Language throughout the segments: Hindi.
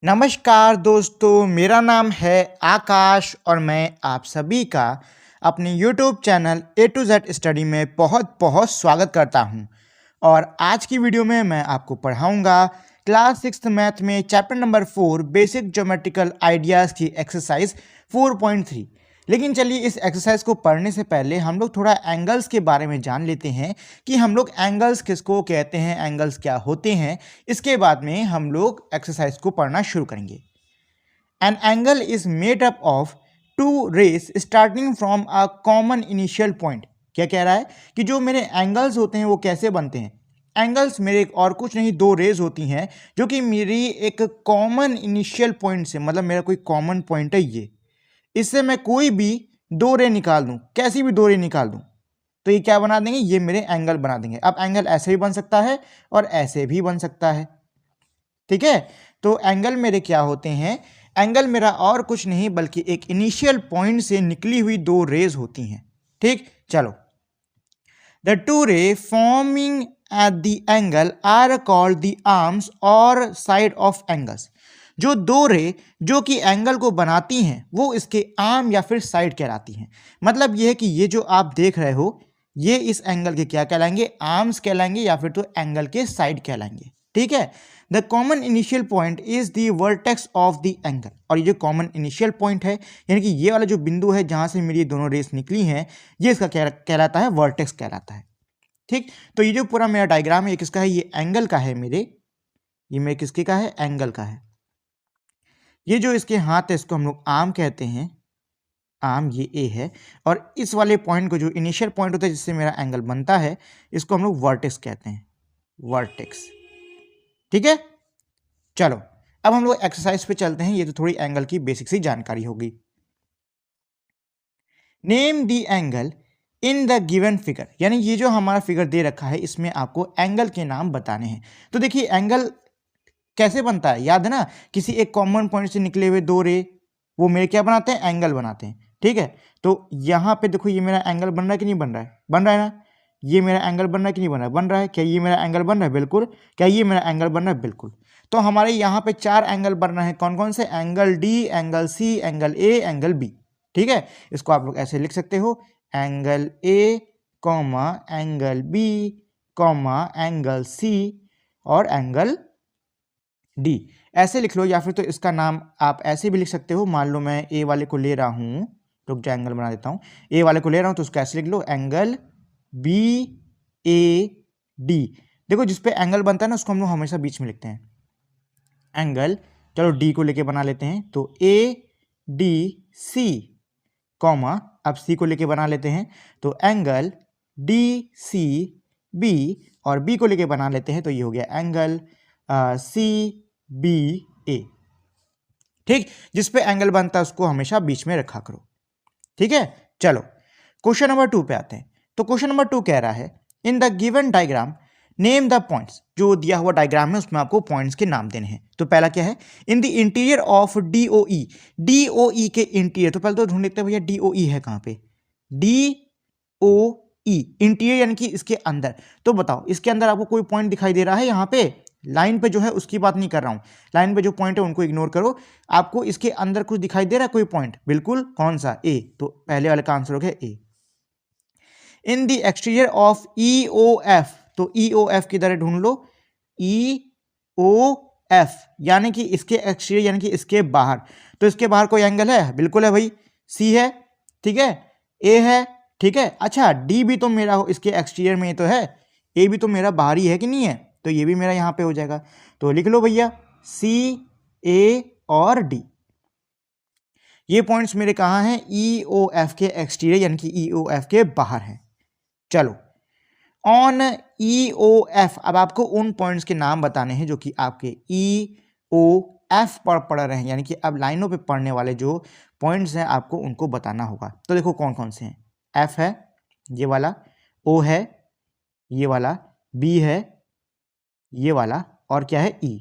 नमस्कार दोस्तों, मेरा नाम है आकाश और मैं आप सभी का अपने YouTube channel A to Z study में बहुत बहुत स्वागत करता हूं। और आज की वीडियो में मैं आपको पढ़ाऊंगा क्लास 6 मैथ में chapter number 4 basic geometrical ideas की एक्सरसाइज 4.3। लेकिन चलिए इस एक्सरसाइज को पढ़ने से पहले हम लोग थोड़ा एंगल्स के बारे में जान लेते हैं कि हम लोग एंगल्स किसको कहते हैं, एंगल्स क्या होते हैं। इसके बाद में हम लोग एक्सरसाइज को पढ़ना शुरू करेंगे। An angle is made up of two rays starting from a common initial point. क्या कह रहा है कि जो मेरे एंगल्स होते हैं वो कैसे बनते हैं। एंगल्स मेरे और कुछ नहीं, दो रेज होती हैं जो कि मेरी एक कॉमन इनिशियल पॉइंट से, मतलब मेरा कोई कॉमन पॉइंट है ये, इससे मैं कोई भी दो रे निकाल दूं, कैसी भी दो रे निकाल दूं तो ये क्या बना देंगे, ये मेरे एंगल बना देंगे। अब एंगल ऐसे भी बन सकता है और ऐसे भी बन सकता है, ठीक है। तो एंगल मेरे क्या होते हैं, एंगल मेरा और कुछ नहीं बल्कि एक इनिशियल पॉइंट से निकली हुई दो रेज होती हैं, ठीक। चलो, the two ray forming at the angle are called the arms और साइड ऑफ एंगल्स। जो दो रे जो कि एंगल को बनाती हैं वो इसके आर्म या फिर साइड कहलाती हैं। मतलब ये है कि ये जो आप देख रहे हो ये इस एंगल के क्या कहलाएंगे, आर्म्स कहलाएंगे या फिर तो एंगल के साइड कहलाएंगे, ठीक है। The common initial point is the vertex of the angle. और ये जो कॉमन इनिशियल पॉइंट है यानी कि ये वाला जो बिंदु है जहां से मेरी दोनों रेस निकली हैं, ये इसका क्या कहलाता है, वर्टेक्स कहलाता है, ठीक। तो ये जो पूरा मेरा डायग्राम है ये किसका है, ये एंगल का है मेरे, ये मेरे किसके का है, एंगल का है। ये जो इसके हाथ है इसको हम लोग आर्म कहते हैं, आर्म ये ए है। और इस वाले पॉइंट को जो इनिशियल पॉइंट होता है जिससे मेरा एंगल बनता है इसको हम लोग वर्टेक्स कहते हैं, वर्टेक्स, ठीक है। चलो अब हम लोग एक्सरसाइज पे चलते हैं। ये तो थोड़ी एंगल की बेसिक सी जानकारी होगी। Name the angle in the given figure, यानी ये जो हमारा फिगर दे रखा है इसमें आपको एंगल के नाम बताने हैं। तो देखिए एंगल कैसे बनता है, याद है ना, किसी एक कॉमन पॉइंट से निकले हुए दो रे वो मेरे क्या बनाते हैं, एंगल बनाते हैं, ठीक है। तो यहाँ पे देखो ये मेरा एंगल बन रहा है कि नहीं बन रहा है, बन रहा है ना। ये मेरा एंगल बन रहा है कि नहीं बन रहा है, बन रहा है। क्या ये मेरा एंगल बन रहा है, बिल्कुल। क्या ये मेरा एंगल बन रहा है, बिल्कुल। तो हमारे यहाँ पे चार एंगल बन रहे हैं, कौन कौन से, angle D, angle C, angle A, angle B, ठीक है। इसको आप लोग ऐसे लिख सकते हो, angle A comma angle B comma angle C और एंगल डी, ऐसे लिख लो। या फिर तो इसका नाम आप ऐसे भी लिख सकते हो। मान लो मैं ए वाले को ले रहा हूं, रुक जा एंगल बना देता हूं। ए वाले को ले रहा हूं तो उसको ऐसे लिख लो, एंगल बी ए डी। देखो जिस पे एंगल बनता है ना उसको हम लोग हमेशा बीच में लिखते हैं, एंगल। चलो डी को लेके बना लेते हैं, तो ए डी सी कॉमा, अब सी को लेके बना लेते हैं तो एंगल डी सी बी, और बी को लेके बना लेते हैं तो ये हो गया एंगल सी बी ए, ठीक। जिस पे एंगल बनता है उसको हमेशा बीच में रखा करो, ठीक है। चलो क्वेश्चन नंबर 2 पे आते हैं। तो क्वेश्चन नंबर 2 कह रहा है, in the given diagram name the points. जो दिया हुआ डायग्राम है उसमें आपको पॉइंट्स के नाम देने हैं। तो पहला क्या है, in the interior of DOE, DOE के इंटीरियर। तो पहले तो ढूंढ लेते हैं भैया डीओई है कहां पे, डीओई इंटीरियर यानी कि इसके अंदर। तो बताओ इसके अंदर आपको कोई पॉइंट दिखाई दे रहा है, यहाँ पे लाइन पे जो है उसकी बात नहीं कर रहा हूं, लाइन पे जो पॉइंट है उनको इग्नोर करो। आपको इसके अंदर कुछ दिखाई दे रहा है कोई पॉइंट, बिल्कुल। कौन सा, ए। तो पहले वाले का आंसर हो गया A. In the exterior of E O F, तो ई ओ एफ किधर है ढूंढ लो, ई ओ एफ यानी कि इसके एक्सटीरियर यानी कि इसके बाहर। तो इसके बाहर कोई एंगल है, बिल्कुल है भाई, सी है, ठीक है, ए है, ठीक है। अच्छा डी भी तो मेरा इसके एक्सटीरियर में तो है, ए भी तो मेरा बाहर ही है कि नहीं है, तो ये भी मेरा यहाँ पे हो जाएगा। तो लिख लो भैया सी, ए और डी। ये पॉइंट्स मेरे कहाँ हैं, ई ओ एफ के एक्सटीरियर यानी कि ई ओ एफ के बाहर हैं। चलो ऑन ई ओ एफ, अब आपको उन पॉइंट्स के नाम बताने हैं जो कि आपके ई ओ एफ पर पढ़ रहे हैं, यानी कि अब लाइनों पे पढ़ने वाले जो पॉइंट्स हैं आपको उनको बताना होगा। तो देखो कौन कौन से हैं, एफ है ये वाला, ओ है ये वाला, बी है ये वाला, और क्या है ई।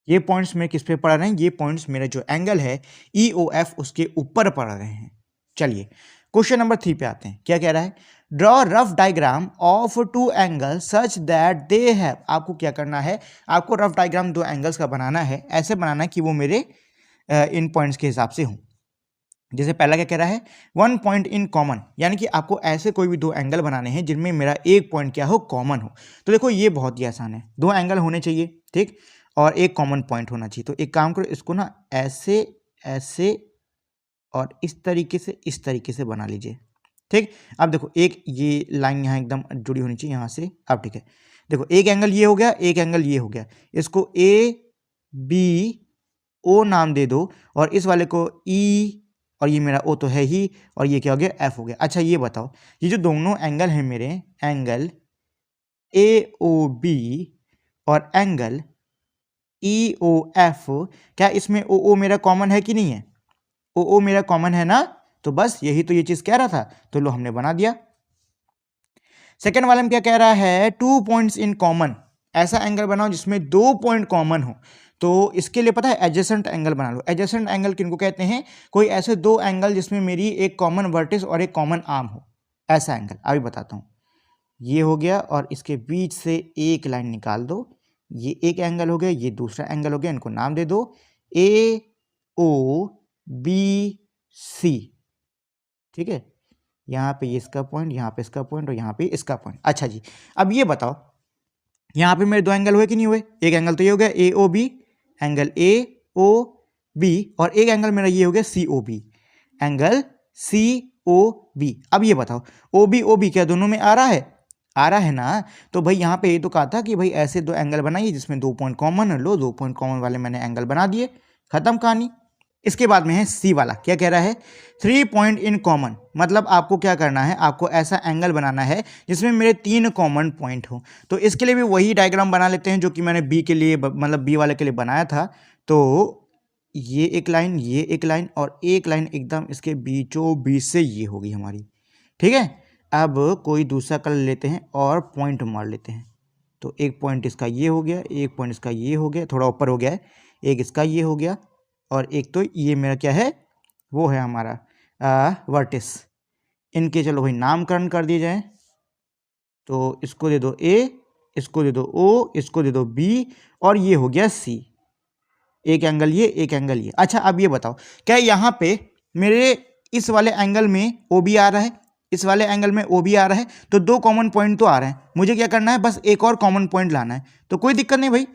ये पॉइंट्स मेरे किस पे पड़ रहे हैं, ये पॉइंट्स मेरा जो एंगल है ई ओ एफ उसके ऊपर पड़ रहे हैं। चलिए क्वेश्चन नंबर 3 पे आते हैं। क्या कह रहा है, draw rough diagram of two angle such that they have. आपको क्या करना है, आपको रफ डायग्राम दो एंगल्स का बनाना है, ऐसे बनाना है कि वो मेरे इन पॉइंट्स के हिसाब से हों। जैसे पहला क्या कह रहा है, 1 पॉइंट इन कॉमन, यानी कि आपको ऐसे कोई भी दो एंगल बनाने हैं जिनमें मेरा एक पॉइंट क्या हो, कॉमन हो। तो देखो ये बहुत ही आसान है, दो एंगल होने चाहिए, ठीक, और एक कॉमन पॉइंट होना चाहिए। तो एक काम करो, इसको ना ऐसे ऐसे और इस तरीके से बना लीजिए, ठीक। अब देखो एक ये लाइन यहाँ एकदम जुड़ी होनी चाहिए यहाँ से। अब ठीक है, देखो एक एंगल ये हो गया, एक एंगल ये हो गया, इसको ए बी ओ नाम दे दो, और इस वाले को ई, और ये मेरा ओ तो है ही, और ये क्या हो गया, एफ हो गया। अच्छा ये बताओ, ये जो दोनों एंगल हैं मेरे, एंगल ए ओ बी और एंगल ई ओ एफ, क्या इसमें ओ ओ मेरा कॉमन है कि नहीं है? ओ ओ मेरा कॉमन है ना, तो बस यही तो ये चीज कह रहा था, तो लो हमने बना दिया। सेकेंड वाले में क्या कह रहा है, 2 पॉइंट्स इन कॉमन, ऐसा एंगल बनाओ जिसमें 2 पॉइंट कॉमन हो। तो इसके लिए पता है एडजेसेंट एंगल बना लो। एडजेसेंट एंगल किनको कहते हैं, कोई ऐसे दो एंगल जिसमें मेरी एक कॉमन वर्टिस और एक कॉमन आर्म हो, ऐसा एंगल। अभी बताता हूं, ये हो गया और इसके बीच से एक लाइन निकाल दो, ये एक एंगल हो गया, ये दूसरा एंगल हो गया, इनको नाम दे दो ए ओ बी सी, ठीक है। यहाँ पे ये इसका पॉइंट, यहाँ पे इसका पॉइंट, और यहाँ पे इसका पॉइंट। अच्छा जी, अब ये बताओ, यहाँ पे मेरे दो एंगल हुए कि नहीं हुए? एक एंगल तो ये हो गया A O B, angle A O B, और एक एंगल मेरा ये हो गया C O B, angle C O B. अब ये बताओ ओ बी क्या दोनों में आ रहा है? आ रहा है ना। तो भाई यहाँ पे ये तो कहा था कि भाई ऐसे दो एंगल बनाइए जिसमें 2 पॉइंट कॉमन है, लो 2 पॉइंट कॉमन वाले मैंने एंगल बना दिए, खत्म कहानी। इसके बाद में है सी वाला, क्या कह रहा है, 3 पॉइंट इन कॉमन, मतलब आपको क्या करना है, आपको ऐसा एंगल बनाना है जिसमें मेरे 3 कॉमन पॉइंट हो। तो इसके लिए भी वही डायग्राम बना लेते हैं जो कि मैंने बी के लिए, मतलब बी वाले के लिए बनाया था। तो ये एक लाइन, ये एक लाइन, और एक लाइन एकदम इसके बीचों बीच से ये होगी हमारी, ठीक है। अब कोई दूसरा कलर लेते हैं और पॉइंट मार लेते हैं। तो एक पॉइंट इसका ये हो गया, एक पॉइंट इसका ये हो गया, थोड़ा ऊपर हो गया है, एक इसका ये हो गया, और एक तो ये मेरा क्या है, वो है हमारा वर्टिस। इनके चलो भाई नामकरण कर दिए जाए, तो इसको दे दो ए, इसको दे दो ओ, इसको दे दो बी, और ये हो गया सी। एक एंगल ये, एक एंगल ये। अच्छा अब ये बताओ, क्या यहाँ पे मेरे इस वाले एंगल में ओ बी आ रहा है, इस वाले एंगल में ओ बी आ रहा है, तो 2 कॉमन पॉइंट तो आ रहे हैं, मुझे क्या करना है, बस एक और कॉमन पॉइंट लाना है। तो कोई दिक्कत नहीं भाई,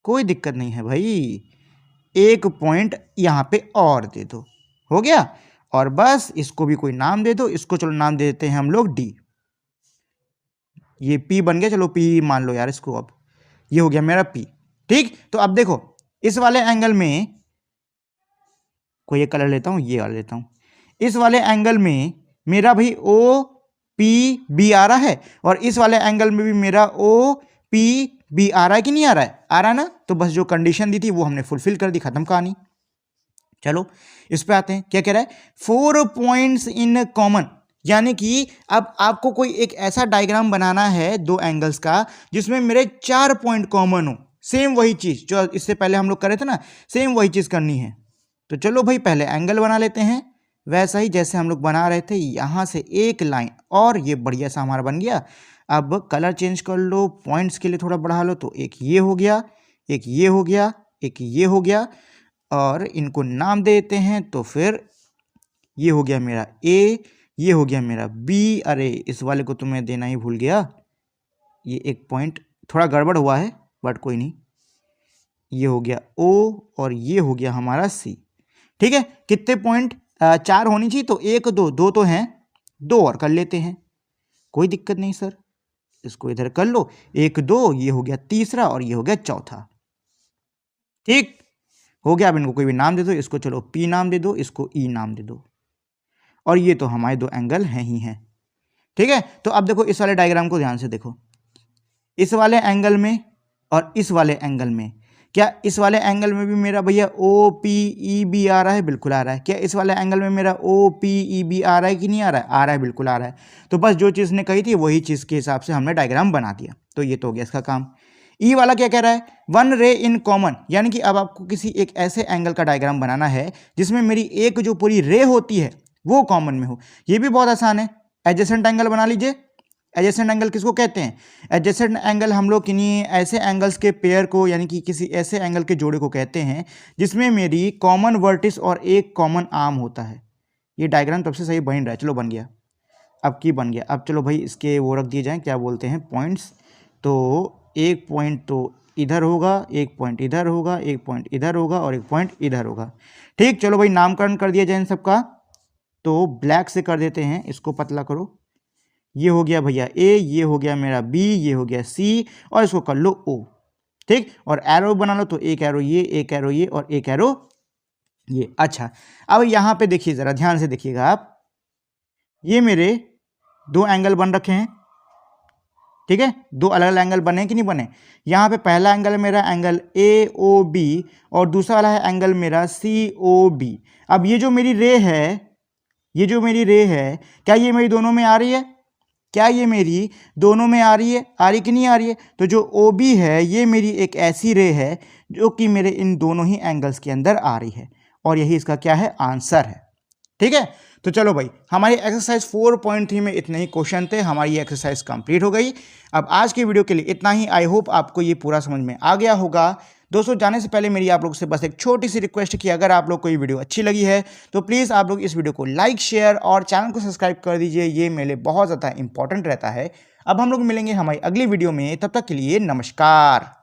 कोई दिक्कत नहीं है भाई, एक पॉइंट यहाँ पे और दे दो, हो गया। और बस इसको भी कोई नाम दे दो, इसको चलो नाम दे देते हैं हम लोग डी, ये पी बन गया, चलो पी मान लो यार इसको। अब ये हो गया मेरा पी, ठीक। तो अब देखो इस वाले एंगल में कोई एक कलर लेता हूं, ये वाला लेता हूं, इस वाले एंगल में मेरा भाई ओ पी बी आ रहा है, और इस वाले एंगल में भी मेरा ओ पी बी आ रहा है कि नहीं आ रहा है? आ रहा है ना। तो बस जो कंडीशन दी थी वो हमने फुलफिल कर दी, खत्म कहानी। चलो इस पे आते हैं, क्या कह रहा है, 4 पॉइंट्स इन कॉमन, यानी कि अब आपको कोई एक ऐसा डायग्राम बनाना है दो एंगल्स का जिसमें मेरे 4 पॉइंट कॉमन हो, सेम वही चीज जो इससे पहले हम लोग कर रहे थे ना, सेम वही चीज करनी है। तो चलो भाई पहले एंगल बना लेते हैं, वैसा ही जैसे हम लोग बना रहे थे, यहां से एक लाइन, और ये बढ़िया सा हमारा बन गया। अब कलर चेंज कर लो, पॉइंट्स के लिए थोड़ा बढ़ा लो, तो एक ये हो गया, एक ये हो गया, एक ये हो गया, और इनको नाम दे देते हैं। तो फिर ये हो गया मेरा ए, ये हो गया मेरा बी, अरे इस वाले को तो मैं देना ही भूल गया, ये एक पॉइंट थोड़ा गड़बड़ हुआ है बट कोई नहीं, ये हो गया ओ, और ये हो गया हमारा सी, ठीक है। कितने पॉइंट, 4 होनी चाहिए, तो 1 2 2 तो हैं, 2 और कर लेते हैं, कोई दिक्कत नहीं सर, इसको इधर कर लो, 1 2, ये हो गया तीसरा, और ये हो गया चौथा, ठीक हो गया। अब इनको कोई भी नाम दे दो, इसको चलो पी नाम दे दो, इसको ई नाम दे दो, और ये तो हमारे दो एंगल हैं ही हैं, ठीक है। तो अब देखो इस वाले डायग्राम को ध्यान से देखो, इस वाले एंगल में और इस वाले एंगल में, क्या इस वाले एंगल में भी मेरा भैया ओ पी ई बी आ रहा है? बिल्कुल आ रहा है। क्या इस वाले एंगल में मेरा ओ पी ई बी आ रहा है कि नहीं आ रहा है? आ रहा है, बिल्कुल आ रहा है। तो बस जो चीज़ ने कही थी वही चीज़ के हिसाब से हमने डायग्राम बना दिया, तो ये तो हो गया इसका काम। ई वाला क्या कह रहा है, 1 रे इन कॉमन, यानी कि अब आपको किसी एक ऐसे एंगल का डायग्राम बनाना है जिसमें मेरी एक जो पूरी रे होती है वो कॉमन में हो। ये भी बहुत आसान है, एडजेसेंट एंगल बना लीजिए। एडजेसेंट एंगल किसको कहते हैं? एडजेसेंट एंगल हम लोग किन्हीं ऐसे एंगल्स के पेयर को यानी कि किसी ऐसे एंगल के जोड़े को कहते हैं जिसमें मेरी कॉमन वर्टिस और एक कॉमन आर्म होता है। ये डायग्राम तब से सही बन रहा है, चलो बन गया, अब की बन गया। अब चलो भाई इसके वो रख दिए जाएं, क्या बोलते हैं, पॉइंट्स। तो एक पॉइंट तो इधर होगा, एक पॉइंट इधर होगा, एक पॉइंट इधर होगा और एक पॉइंट इधर होगा। ठीक, चलो भाई नामकरण कर दिया जाए इन सबका। तो ब्लैक से कर देते हैं, इसको पतला करो। ये हो गया भैया ए, ये हो गया मेरा बी, ये हो गया सी, और इसको कर लो ओ। ठीक, और एरो बना लो, तो एक एरो ये, एक एरो ये और एक एरो ये। अच्छा, अब यहां पे देखिए, जरा ध्यान से देखिएगा आप, ये मेरे दो एंगल बन रखे हैं। ठीक है, दो अलग अलग एंगल बने कि नहीं बने? यहां पे पहला एंगल मेरा एंगल ए ओ बी और दूसरा वाला है एंगल मेरा सी ओ बी। अब ये जो मेरी रे है, ये जो मेरी रे है, क्या ये मेरी दोनों में आ रही है? क्या ये मेरी दोनों में आ रही है? आ रही कि नहीं आ रही है? तो जो ओ बी है ये मेरी एक ऐसी रे है जो कि मेरे इन दोनों ही एंगल्स के अंदर आ रही है, और यही इसका क्या है, आंसर है। ठीक है, तो चलो भाई, हमारी एक्सरसाइज 4.3 में इतने ही क्वेश्चन थे, हमारी ये एक्सरसाइज कंप्लीट हो गई। अब आज के वीडियो के लिए इतना ही। आई होप आपको ये पूरा समझ में आ गया होगा। दोस्तों, जाने से पहले मेरी आप लोगों से बस एक छोटी सी रिक्वेस्ट कि अगर आप लोग को ये वीडियो अच्छी लगी है तो प्लीज़ आप लोग इस वीडियो को लाइक, शेयर और चैनल को सब्सक्राइब कर दीजिए, ये मेरे लिए बहुत ज़्यादा इंपॉर्टेंट रहता है। अब हम लोग मिलेंगे हमारी अगली वीडियो में, तब तक के लिए नमस्कार।